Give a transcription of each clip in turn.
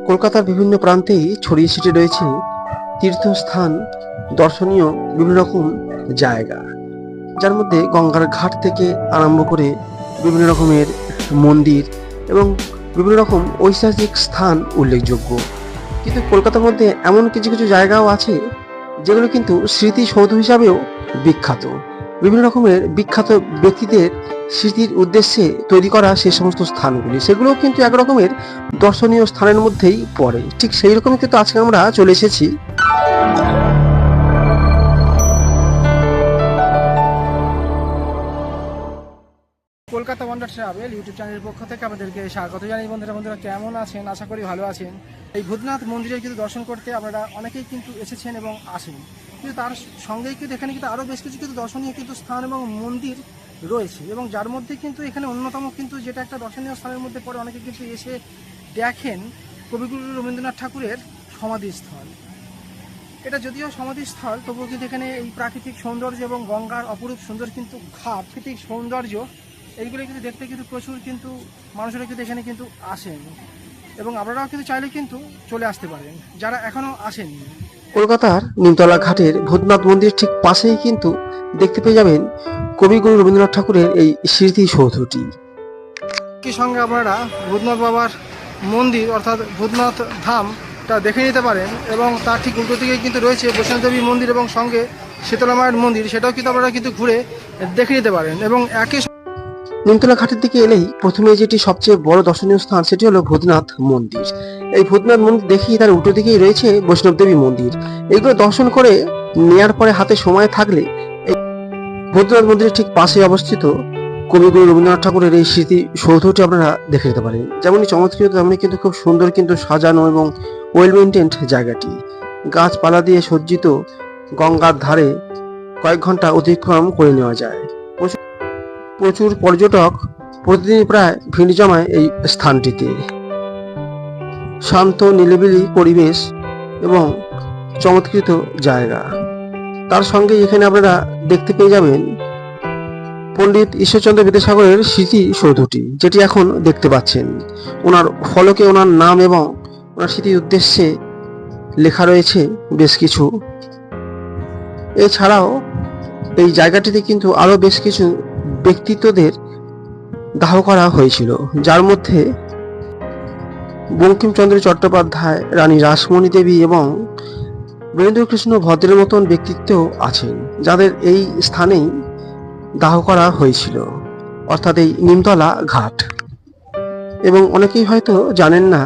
কলকাতার বিভিন্ন প্রান্তেই ছড়িয়ে ছিটিয়ে রয়েছে তীর্থস্থান, দর্শনীয় বিভিন্ন রকম জায়গা, যার মধ্যে গঙ্গার ঘাট থেকে আরম্ভ করে বিভিন্ন রকমের মন্দির এবং বিভিন্ন রকম ঐতিহাসিক স্থান উল্লেখযোগ্য। কিন্তু কলকাতার মধ্যে এমন কিছু কিছু জায়গাও আছে যেগুলো কিন্তু স্মৃতিসৌধ হিসাবেও বিখ্যাত। বিভিন্ন রকমের বিখ্যাত ব্যক্তিদের স্মৃতির উদ্দেশ্যে তৈরি করা সেই সমস্ত স্থানগুলি, সেগুলোও কিন্তু এক রকমের দর্শনীয় স্থানের মধ্যেই পড়ে। ঠিক সেই রকমই কিন্তু আজকে আমরা চলে এসেছি কলকাতা ওয়ান্ডার ট্রাভেল ইউটিউব চ্যানেলের পক্ষ থেকে আপনাদেরকে স্বাগত জানাই। বন্ধুরা কেমন আছেন? আশা করি ভালো আছেন। এই ভূতনাথ মন্দিরে কিন্তু দর্শন করতে আপনারা অনেকেই কিন্তু এসেছেন এবং আসেন, কিন্তু তার সঙ্গেই কিন্তু এখানে কিন্তু আরও বেশ কিছু কিন্তু দর্শনীয় কিন্তু স্থান এবং মন্দির রয়েছে, এবং যার মধ্যে কিন্তু এখানে অন্যতম কিন্তু যেটা একটা দর্শনীয় স্থানের মধ্যে পড়ে, অনেকে কিন্তু এসে দেখেন কবিগুরু রবীন্দ্রনাথ ঠাকুরের সমাধিস্থল। এটা যদিও সমাধিস্থল, তবুও কিন্তু এখানে এই প্রাকৃতিক সৌন্দর্য এবং গঙ্গার অপরূপ সুন্দর কিন্তু ঘাট, প্রাকৃতিক সৌন্দর্য, এইগুলো কিন্তু দেখতে কিন্তু প্রচুর কিন্তু মানুষেরা কিন্তু এখানে কিন্তু আসেন, এবং আপনারাও কিন্তু চাইলে কিন্তু চলে আসতে পারেন যারা এখনো আসেননি। কলকাতার নিমতলা ঘাটের ভূতনাথ মন্দির ঠিক পাশেই কিন্তু দেখতে পেয়ে যাবেন কবিগুরু রবীন্দ্রনাথ ঠাকুরের এই স্মৃতিসৌধটি। একই সঙ্গে আপনারা ভূতনাথ বাবার মন্দির অর্থাৎ ভূতনাথ ধামটা দেখে নিতে পারেন, এবং তার ঠিক উল্টো দিকে কিন্তু রয়েছে বৈষ্ণবদেবী মন্দির এবং সঙ্গে শীতলা মায়ের মন্দির, সেটাও কিন্তু আপনারা কিন্তু ঘুরে দেখে নিতে পারেন। এবং একই নিমতলা ঘাটের দিকে এলেই প্রথমে যেটি সবচেয়ে বড় দর্শনীয় স্থান, সেটি হলো ভূতনাথ মন্দির। এই ভূতনাথ মন্দির দেখি তার উল্টো দিকেই রয়েছে বৈষ্ণবদেবী মন্দির। এগুলো দর্শন করে নেয়ার পরে হাতে সময় থাকলে এই ভূতনাথ মন্দিরের ঠিক পাশে অবস্থিত কবিগুরু রবীন্দ্রনাথ ঠাকুরের এই স্মৃতি সৌধটি আপনারা দেখে নিতে পারেন। যেমনই চমৎকৃত তেমনি কিন্তু খুব সুন্দর কিন্তু সাজানো এবং ওয়েল মেনটেন্ড জায়গাটি। গাছপালা দিয়ে সজ্জিত গঙ্গার ধারে কয়েক ঘন্টা অতিক্রম করে নেওয়া যায়। প্রচুর পর্যটক প্রতিদিন প্রায় ভিড় জমায় এই স্থানটিতে। শান্ত নিরিবিলি পরিবেশ এবং চমৎকৃত জায়গা, তার সঙ্গে এখানে আপনারা দেখতে পেয়ে যাবেন পণ্ডিত ঈশ্বরচন্দ্র বিদ্যাসাগরের স্মৃতিসৌধটি, যেটি এখন দেখতে পাচ্ছেন। ওনার ফলকে ওনার নাম এবং ওনার স্মৃতির উদ্দেশ্যে লেখা রয়েছে বেশ কিছু। এছাড়াও এই জায়গাটিতে কিন্তু আরো বেশ কিছু ব্যক্তিত্বদের দাহ করা হয়েছিল, যার মধ্যে বঙ্কিমচন্দ্র চট্টোপাধ্যায়, রানী রাসমণি দেবী এবং বীরেন্দ্রকৃষ্ণ ভদ্রের মতন ব্যক্তিত্ব আছেন, যাদের এই স্থানেই দাহ করা হয়েছিল, অর্থাৎ এই নিমতলা ঘাট। এবং অনেকেই হয়তো জানেন না,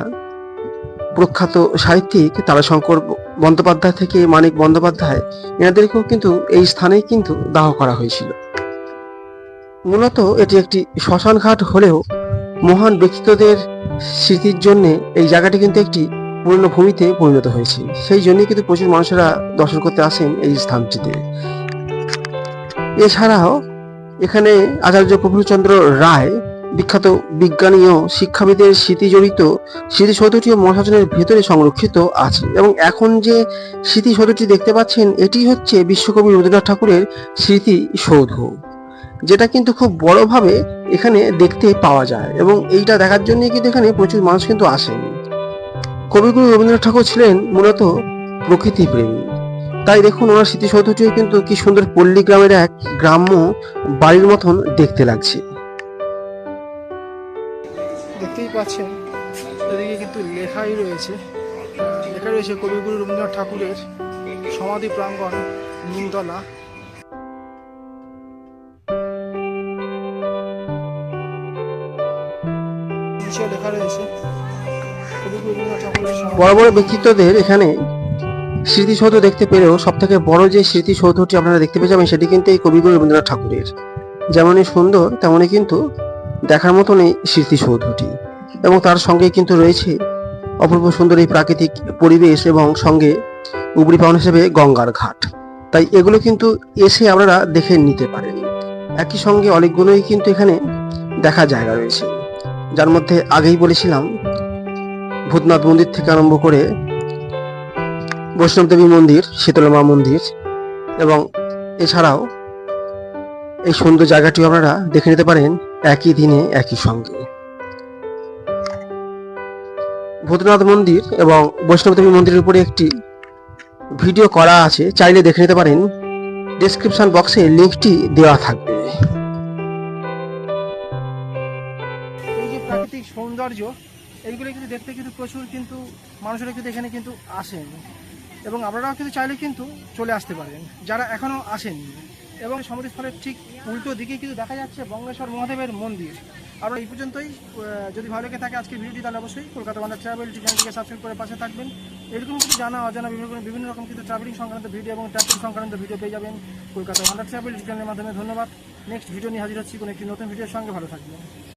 প্রখ্যাত সাহিত্যিক তারাশঙ্কর বন্দ্যোপাধ্যায় থেকে মানিক বন্দ্যোপাধ্যায়, এনাদেরকেও কিন্তু এই স্থানেই কিন্তু দাহ করা হয়েছিল। মূলত এটি একটি শ্মশান ঘাট হলেও মহান ব্যক্তিত্বদের স্মৃতির জন্য এই জায়গাটি কিন্তু একটি পূর্ণভূমিতে পরিণত হয়েছে। সেই জন্যই কিন্তু প্রচুর মানুষেরা দর্শন করতে আসেন এই স্থানটিতে। এছাড়াও এখানে আচার্য প্রফুল্লচন্দ্র রায়, বিখ্যাত বিজ্ঞানী ও শিক্ষাবিদের স্মৃতি জড়িত স্মৃতিসৌধটিও মহাশাসনের ভেতরে সংরক্ষিত আছে। এবং এখন যে স্মৃতিসৌধটি দেখতে পাচ্ছেন, এটি হচ্ছে বিশ্বকবি রবীন্দ্রনাথ ঠাকুরের স্মৃতিসৌধ, যেটা কিন্তু খুব বড়ভাবে এখানে দেখতে পাওয়া যায়, এবং এইটা দেখার জন্য কিন্তু এখানে প্রচুর মানুষ কিন্তু আসেন। কবিগুরু রবীন্দ্রনাথ ঠাকুর ছিলেন মূলত প্রকৃতি প্রেমী, তাই দেখুন ওনার স্মৃতিসৌধটিও কিন্তু কি সুন্দর পল্লী গ্রামের এক গ্রাম্য বাড়ির মতন দেখতে লাগছে। দেখতেই পাচ্ছেন এদিকে কিন্তু লেখা রয়েছে কবিগুরু রবীন্দ্রনাথ ঠাকুরের সমাধি প্রাঙ্গণ নিমতলা। লেখা রয়েছে কবিগুরু রবীন্দ্রনাথ ঠাকুরের বড় বড় ব্যক্তিত্বদের এখানে স্মৃতিসৌধ দেখতে পেলেও সব থেকে বড় যে স্মৃতিসৌধটি আপনারা দেখতে পেয়ে যাবেন, সেটি কিন্তু এই কবিগুরু রবীন্দ্রনাথ ঠাকুরের। যেমনই সুন্দর তেমনই কিন্তু দেখার মতন এই স্মৃতিসৌধটি, এবং তার সঙ্গে কিন্তু রয়েছে অপূর্ব সুন্দর এই প্রাকৃতিক পরিবেশ এবং সঙ্গে উপরি পাওনা হিসেবে গঙ্গার ঘাট। তাই এগুলো কিন্তু এসে আপনারা দেখে নিতে পারেন। একই সঙ্গে অনেকগুলোই কিন্তু এখানে দেখার জায়গা রয়েছে, যার মধ্যে আগেই বলেছিলাম ভূতনাথ মন্দির থেকে আরম্ভ করে বৈষ্ণবদেবী মন্দির, শীতলা মা মন্দির, এবং এছাড়াও এই সুন্দর জায়গাটি আপনারা দেখে নিতে পারেন একই দিনে একই সঙ্গে। ভূতনাথ মন্দির এবং বৈষ্ণবদেবী মন্দিরের উপরে একটি ভিডিও করা আছে, চাইলে দেখে নিতে পারেন। ডেসক্রিপশন বক্সে লিঙ্কটি দেওয়া থাকবে। এই যে প্রাকৃতিক সৌন্দর্য, এইগুলো কিন্তু দেখতে কিন্তু প্রচুর কিন্তু মানুষেরা কিন্তু এখানে কিন্তু আসেন, এবং আপনারাও কিন্তু চাইলে কিন্তু চলে আসতে পারেন যারা এখনও আসেননি। এবং সমুদ্রস্থলের ঠিক উল্টো দিকে কিন্তু দেখা যাচ্ছে বঙ্গেশ্বর মহাদেবের মন্দির। আমরা এই পর্যন্তই। যদি ভালো লেগে থাকে আজকের ভিডিওটি, তাহলে অবশ্যই কলকাতা ওয়ান্ডার ট্রাভেল চ্যানেলটিকে সাবস্ক্রাইব করে পাশে থাকবেন। এরকম কিন্তু জানা অজানা বিভিন্ন রকম কিন্তু ট্রাভেলিং সংক্রান্ত ভিডিও এবং ট্রাভেলিং সংক্রান্ত ভিডিও পেয়ে যাবেন কলকাতা ওয়ান্ডার ট্রাভেল চ্যানেলের মাধ্যমে। ধন্যবাদ। নেক্সট ভিডিও নিয়ে হাজির হচ্ছি কোনো একটি নতুন ভিডিওর সঙ্গে। ভালো থাকবেন।